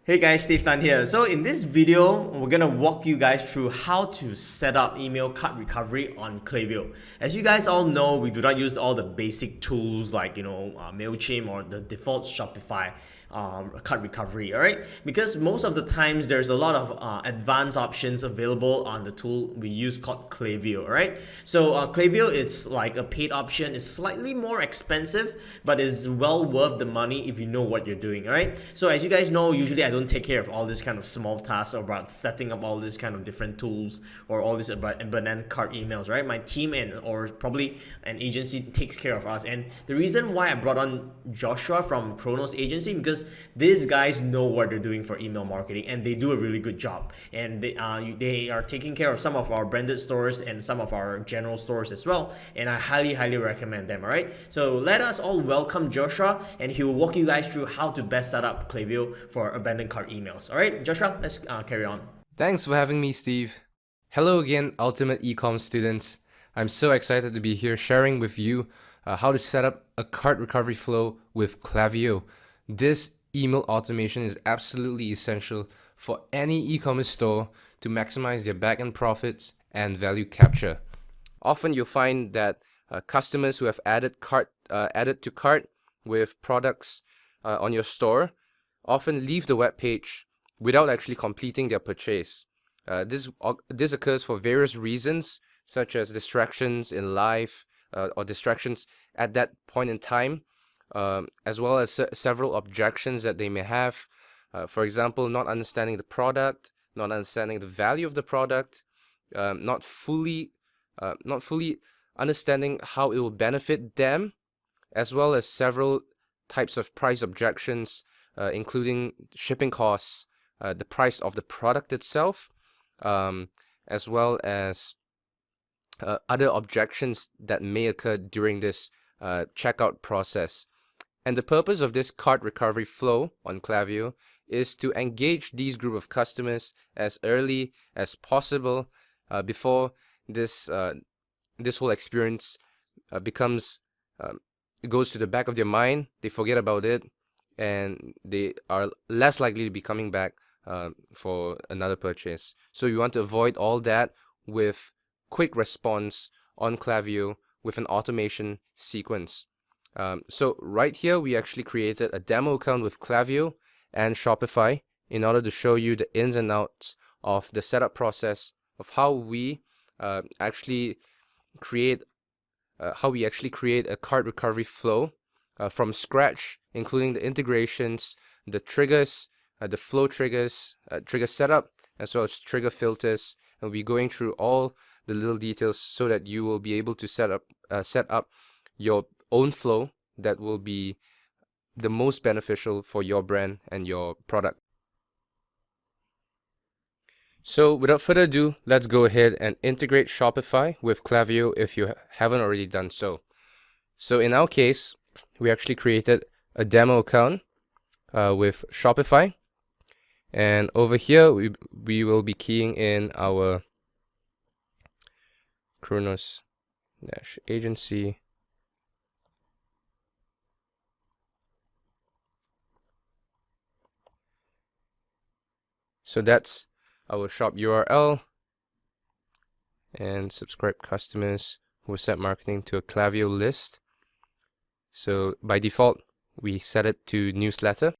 Hey guys, Steve Tan here. So in this video, we're gonna walk you guys through how to set up email cart recovery on Klaviyo. As you guys all know, we do not use all the basic tools like Mailchimp or the default Shopify cart recovery. All right, because most of the times there's a lot of advanced options available on the tool we use called Klaviyo. All right, so Klaviyo, it's like a paid option. It's slightly more expensive, but it's well worth the money if you know what you're doing. All right, so as you guys know, usually I don't take care of all this kind of small tasks about setting up all these kind of different tools or all this about abandoned cart emails, right? My team and or probably an agency takes care of us. And the reason why I brought on Joshua from Kronos Agency, because these guys know what they're doing for email marketing and they do a really good job. And they are taking care of some of our branded stores and some of our general stores as well. And I highly recommend them. All right, so let us all welcome Joshua, and he will walk you guys through how to best set up Klaviyo for abandoned cart emails. All right, Joshua, let's carry on. Thanks for having me, Steve. Hello again, Ultimate Ecom students. I'm so excited to be here sharing with you how to set up a cart recovery flow with Klaviyo. This email automation is absolutely essential for any e-commerce store to maximize their back-end profits and value capture. Often you'll find that customers who have added to cart with products on your store often leave the web page without actually completing their purchase. This occurs for various reasons, such as distractions in life or distractions at that point in time, as well as several objections that they may have. For example, not understanding the product, not understanding the value of the product, not fully understanding how it will benefit them, as well as several types of price objections, including shipping costs, the price of the product itself, as well as other objections that may occur during this checkout process. And the purpose of this cart recovery flow on Klaviyo is to engage these group of customers as early as possible before this whole experience becomes it goes to the back of their mind. They forget about it, and they are less likely to be coming back for another purchase. So you want to avoid all that with quick response on Klaviyo with an automation sequence. So right here, we actually created a demo account with Klaviyo and Shopify in order to show you the ins and outs of the setup process of how we actually create a cart recovery flow from scratch, including the integrations, the triggers, the flow triggers, trigger setup, as well as trigger filters. And we'll be going through all the little details so that you will be able to set up your own flow that will be the most beneficial for your brand and your product. So without further ado, let's go ahead and integrate Shopify with Klaviyo if you haven't already done so. So in our case, we actually created a demo account with Shopify. And over here, we will be keying in our Kronos Agency. So that's our shop URL, and subscribe customers who set marketing to a Klaviyo list. So by default, we set it to newsletter.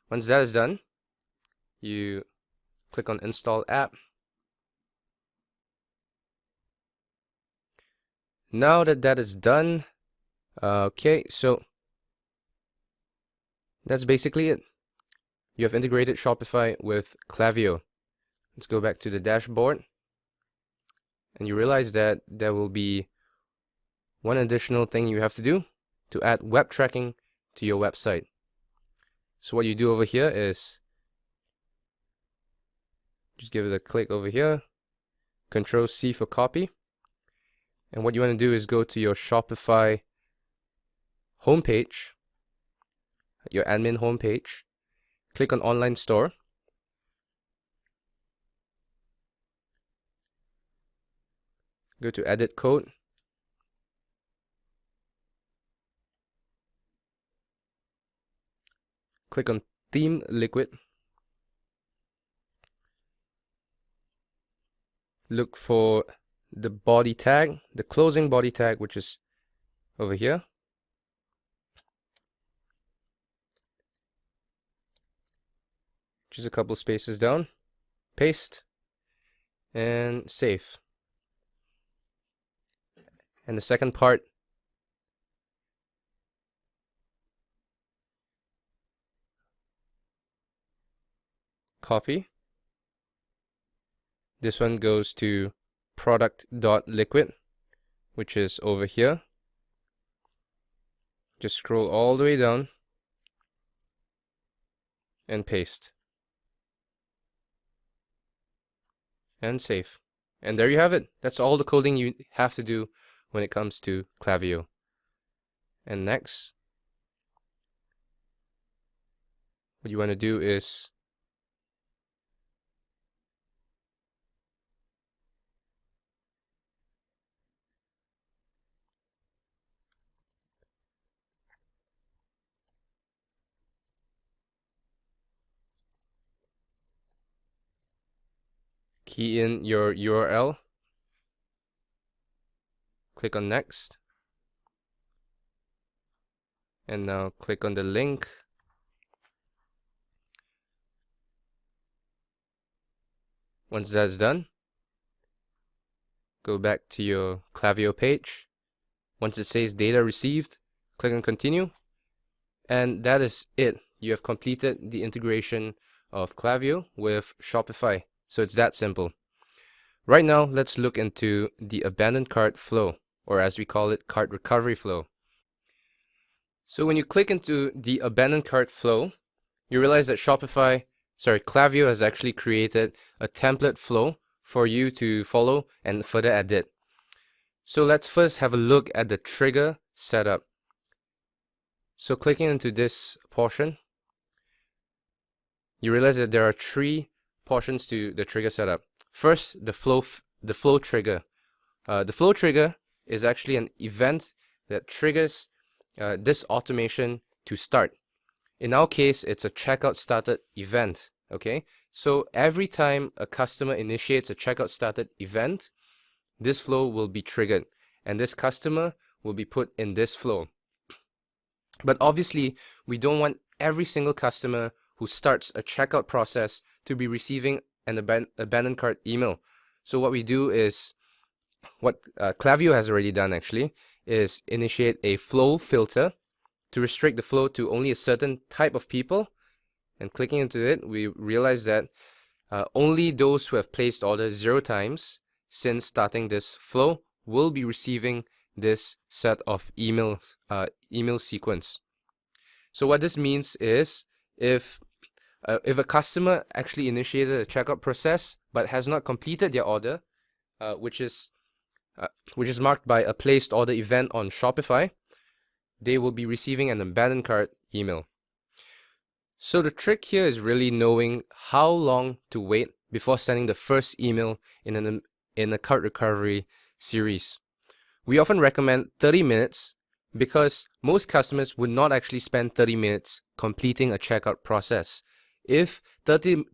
Once that is done, you click on install app. Now that is done, okay, so that's basically it. You have integrated Shopify with Klaviyo. Let's go back to the dashboard, and you realize that there will be one additional thing you have to do to add web tracking to your website. So what you do over here is just give it a click over here, Control C for copy. And what you want to do is go to your Shopify homepage, your admin homepage, click on Online Store. Go to Edit Code. click on Theme Liquid. Look for the body tag, the closing body tag, which is over here. Just a couple spaces down. Paste and save. And the second part, copy. This one goes to product.liquid, which is over here. Just scroll all the way down and paste. And save. And there you have it. That's all the coding you have to do when it comes to Klaviyo. And next, what you want to do is key in your URL. Click on next. And now click on the link. Once that's done, go back to your Klaviyo page. Once it says data received, click on continue. And that is it. You have completed the integration of Klaviyo with Shopify. So it's that simple. Right now, let's look into the abandoned cart flow, or as we call it, cart recovery flow. So when you click into the abandoned cart flow, you realize that Klaviyo has actually created a template flow for you to follow and further edit. So let's first have a look at the trigger setup. So clicking into this portion, you realize that there are three portions to the trigger setup. First, the flow trigger. The flow trigger is actually an event that triggers this automation to start. In our case, it's a checkout started event. Okay, so every time a customer initiates a checkout started event, this flow will be triggered, and this customer will be put in this flow. But obviously, we don't want every single customer who starts a checkout process to be receiving an abandoned cart email. So what we do is, what Klaviyo has already done actually, is initiate a flow filter to restrict the flow to only a certain type of people. And clicking into it, we realize that only those who have placed orders 0 times since starting this flow will be receiving this set of email sequence. So what this means is, if a customer actually initiated a checkout process but has not completed their order, which is marked by a placed order event on Shopify, they will be receiving an abandoned cart email. So the trick here is really knowing how long to wait before sending the first email in a cart recovery series. We often recommend 30 minutes because most customers would not actually spend 30 minutes completing a checkout process. If 30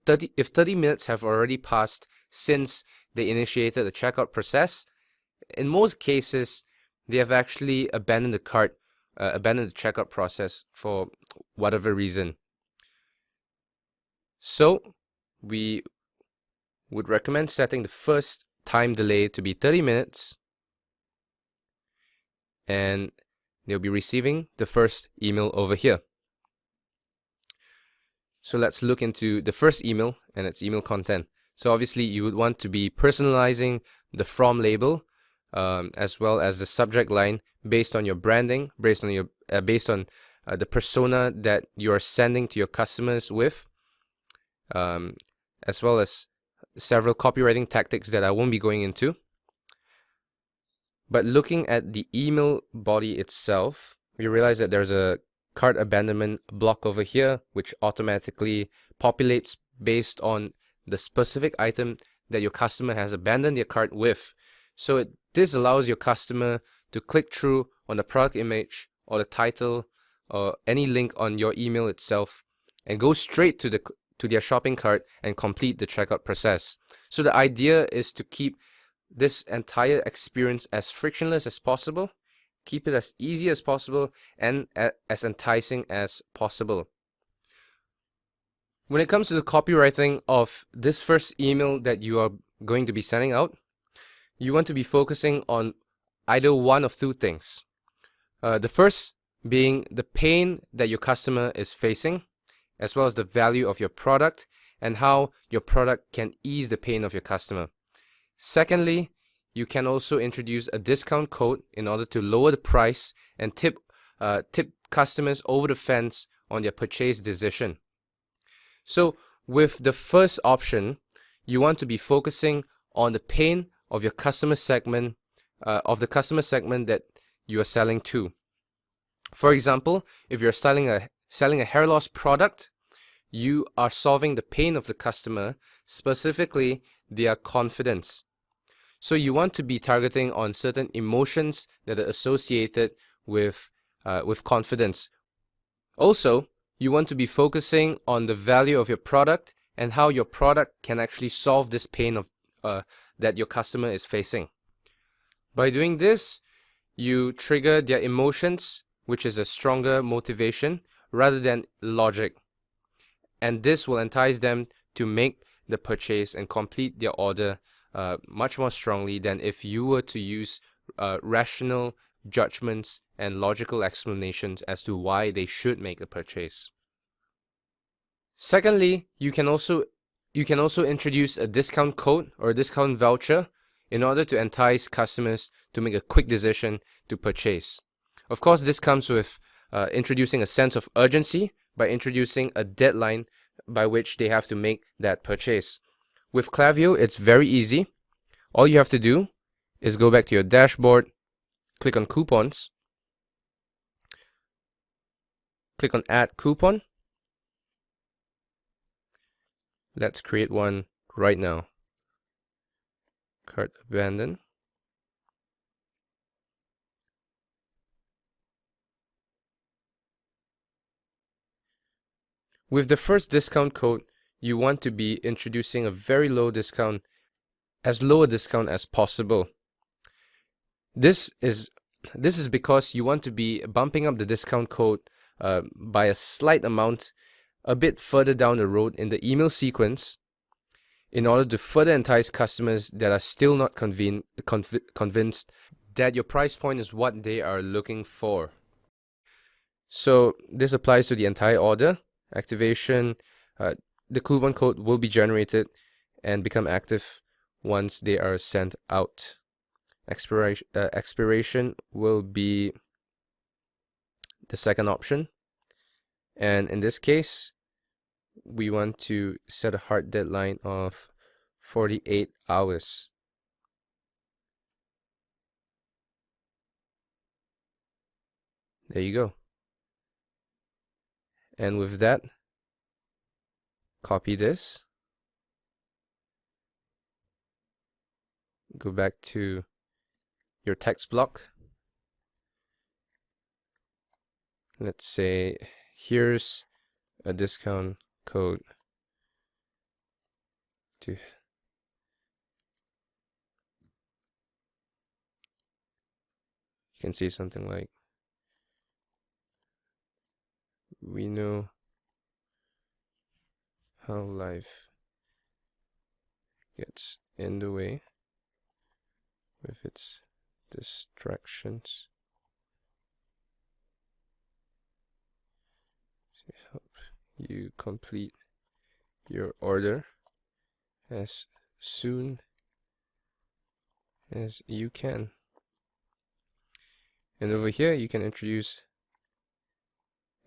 minutes have already passed since they initiated the checkout process, in most cases, they have actually abandoned the cart, abandoned the checkout process for whatever reason. So we would recommend setting the first time delay to be 30 minutes, and they'll be receiving the first email over here. So let's look into the first email and its email content. So obviously you would want to be personalizing the from label as well as the subject line based on your branding, based on the persona that you are sending to your customers with, as well as several copywriting tactics that I won't be going into. But looking at the email body itself, we realize that there's a cart abandonment block over here, which automatically populates based on the specific item that your customer has abandoned their cart with. So this allows your customer to click through on the product image or the title or any link on your email itself and go straight to their shopping cart and complete the checkout process. So the idea is to keep this entire experience as frictionless as possible, keep it as easy as possible, and as enticing as possible. When it comes to the copywriting of this first email that you are going to be sending out, you want to be focusing on either one of two things. The first being the pain that your customer is facing, as well as the value of your product and how your product can ease the pain of your customer. Secondly, you can also introduce a discount code in order to lower the price and tip customers over the fence on their purchase decision. So with the first option, you want to be focusing on the pain of your customer segment, that you are selling to. For example, if you're selling a hair loss product, you are solving the pain of the customer, specifically their confidence. So you want to be targeting on certain emotions that are associated with confidence. Also, you want to be focusing on the value of your product and how your product can actually solve this pain of that your customer is facing. By doing this, you trigger their emotions, which is a stronger motivation rather than logic. And this will entice them to make the purchase and complete their order much more strongly than if you were to use rational judgments and logical explanations as to why they should make a purchase. Secondly, you can also introduce a discount code or a discount voucher in order to entice customers to make a quick decision to purchase. Of course, this comes with introducing a sense of urgency by introducing a deadline by which they have to make that purchase. With Klaviyo, it's very easy. All you have to do is go back to your dashboard, click on coupons, click on add coupon. Let's create one right now. Cart abandon. With the first discount code, you want to be introducing a very low discount, as low a discount as possible. This is because you want to be bumping up the discount code by a slight amount a bit further down the road in the email sequence in order to further entice customers that are still not convinced that your price point is what they are looking for. So this applies to the entire order. Activation, the coupon code will be generated and become active once they are sent out. Expiration will be the second option, and in this case we want to set a hard deadline of 48 hours. There you go. And with that, copy this, go back to your text block. Let's say here's a discount code to you can say something like, we know how life gets in the way with its distractions to help you complete your order as soon as you can. And over here you can introduce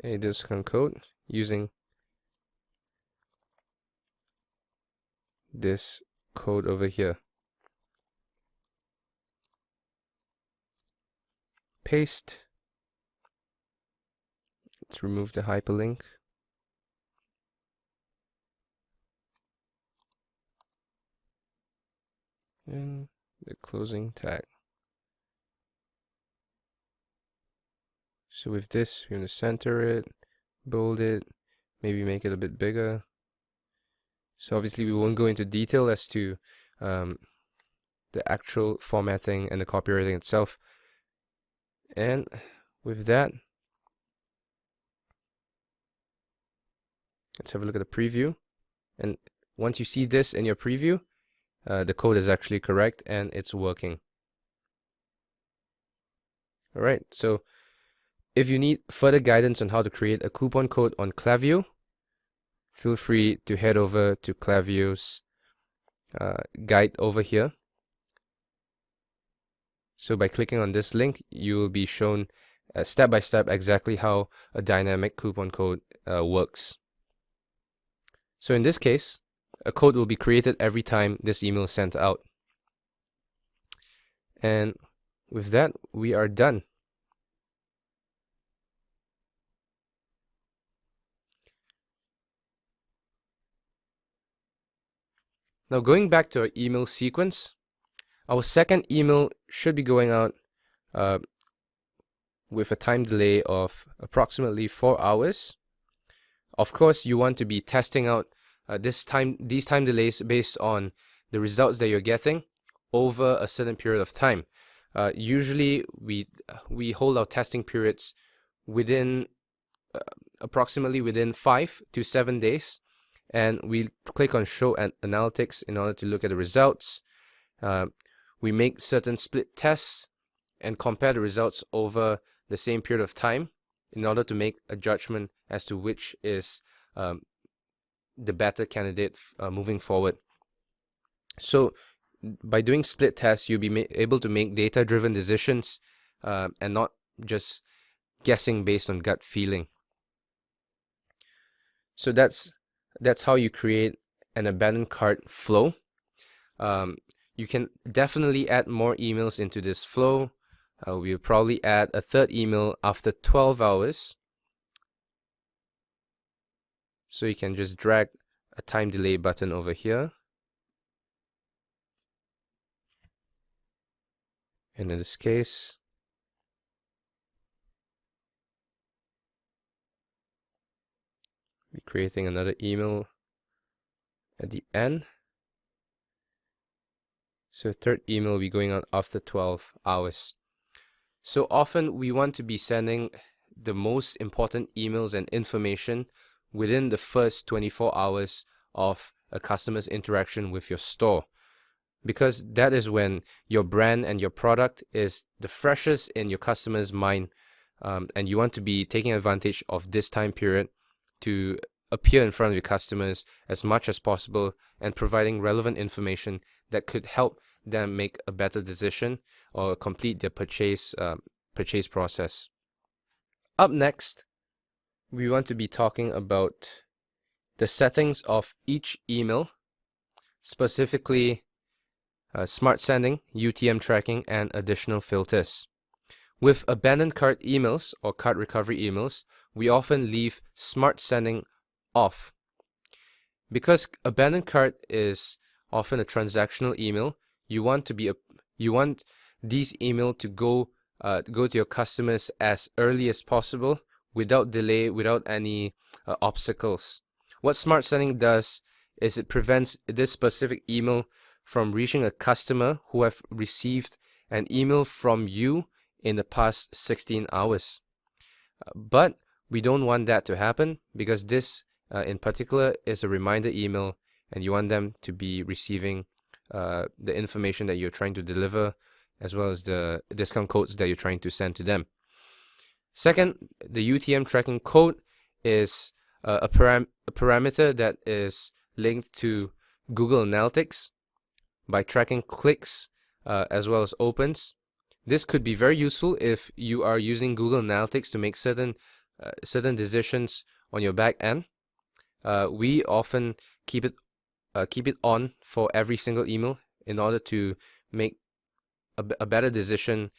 a discount code using this code over here. Paste. Let's remove the hyperlink. And the closing tag. So with this, we're going to center it, bold it, maybe make it a bit bigger. So obviously we won't go into detail as to the actual formatting and the copywriting itself. And with that, let's have a look at the preview. And once you see this in your preview, the code is actually correct and it's working. Alright, so if you need further guidance on how to create a coupon code on Klaviyo, feel free to head over to Klaviyo's guide over here. So by clicking on this link, you will be shown step by step exactly how a dynamic coupon code works. So in this case, a code will be created every time this email is sent out. And with that, we are done. Now going back to our email sequence, our second email should be going out with a time delay of approximately 4 hours. Of course, you want to be testing out these time delays based on the results that you're getting over a certain period of time. Usually, we hold our testing periods within approximately within 5 to 7 days, and we click on Show Analytics in order to look at the results. We make certain split tests and compare the results over the same period of time in order to make a judgment as to which is the better candidate moving forward. So by doing split tests, you'll be able to make data-driven decisions and not just guessing based on gut feeling. So that's how you create an abandoned cart flow. You can definitely add more emails into this flow. We'll probably add a third email after 12 hours. So you can just drag a time delay button over here. And in this case, be creating another email at the end. So third email will be going out after 12 hours. So often we want to be sending the most important emails and information within the first 24 hours of a customer's interaction with your store, because that is when your brand and your product is the freshest in your customer's mind, and you want to be taking advantage of this time period to appear in front of your customers as much as possible and providing relevant information that could help them make a better decision or complete their purchase process. Up next, we want to be talking about the settings of each email, specifically smart sending, UTM tracking, and additional filters. With abandoned cart emails or cart recovery emails, we often leave smart sending off. Because abandoned cart is often a transactional email, you want these emails to go to your customers as early as possible, without delay, without any obstacles. What smart sending does is it prevents this specific email from reaching a customer who have received an email from you in the past 16 hours. But we don't want that to happen, because this in particular is a reminder email, and you want them to be receiving the information that you're trying to deliver, as well as the discount codes that you're trying to send to them. Second, the UTM tracking code is a parameter that is linked to Google Analytics by tracking clicks as well as opens. This could be very useful if you are using Google Analytics to make certain decisions on your back end. We often keep it on for every single email in order to make a better decision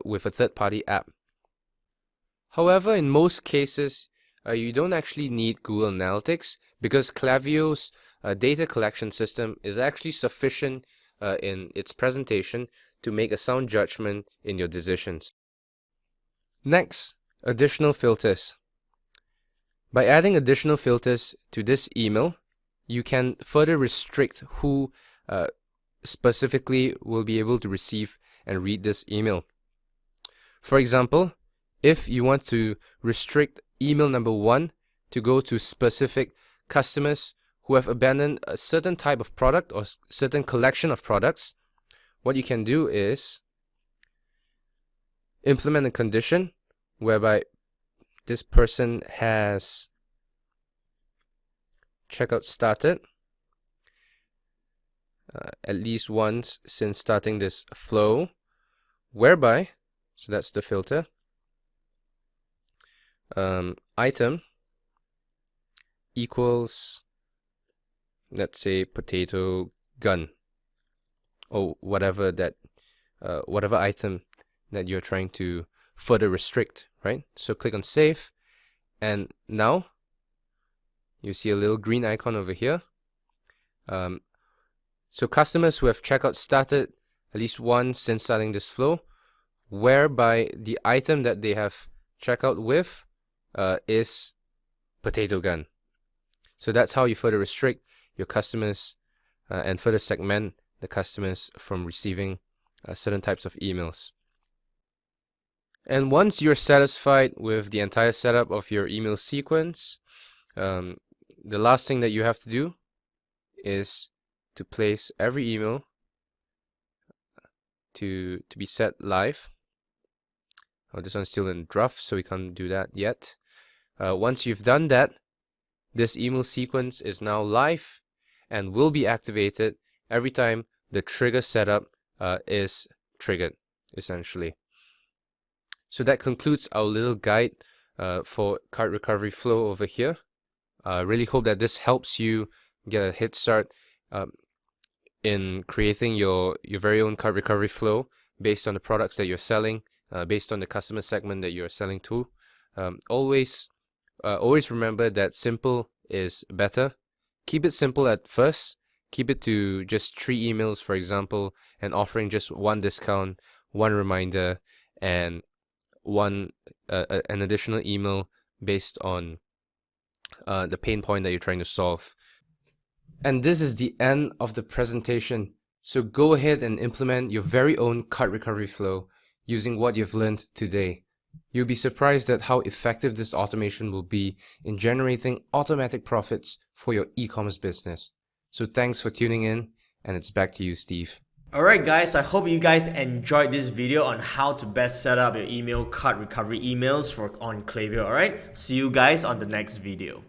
with a third-party app. However, in most cases, you don't actually need Google Analytics, because Klaviyo's data collection system is actually sufficient in its presentation to make a sound judgment in your decisions. Next, additional filters. By adding additional filters to this email, you can further restrict who specifically will be able to receive and read this email. For example, if you want to restrict email number 1 to go to specific customers who have abandoned a certain type of product or certain collection of products, what you can do is implement a condition whereby this person has checkout started at least once since starting this flow, whereby, so that's the filter, item equals, let's say, potato gun, or whatever that whatever item that you're trying to further restrict, right? So click on save, and now you see a little green icon over here. So customers who have checkout started at least once since starting this flow, whereby the item that they have checkout with is potato gun. So that's how you further restrict your customers and further segment the customers from receiving certain types of emails. And once you're satisfied with the entire setup of your email sequence, the last thing that you have to do is to place every email to be set live. Oh, this one's still in draft, so we can't do that yet. Once you've done that, this email sequence is now live and will be activated every time the trigger setup is triggered, essentially. So that concludes our little guide for cart recovery flow over here. I really hope that this helps you get a head start in creating your very own cart recovery flow based on the products that you're selling, based on the customer segment that you're selling to. Always remember that simple is better. Keep it simple at first. Keep it to just 3 emails, for example, and offering just 1 discount, 1 reminder, and an additional email based on the pain point that you're trying to solve. And this is the end of the presentation. So go ahead and implement your very own cart recovery flow using what you've learned today. You'll be surprised at how effective this automation will be in generating automatic profits for your e-commerce business. So thanks for tuning in, and it's back to you, Steve. Alright guys, I hope you guys enjoyed this video on how to best set up your email cart recovery emails on Klaviyo. Alright, see you guys on the next video.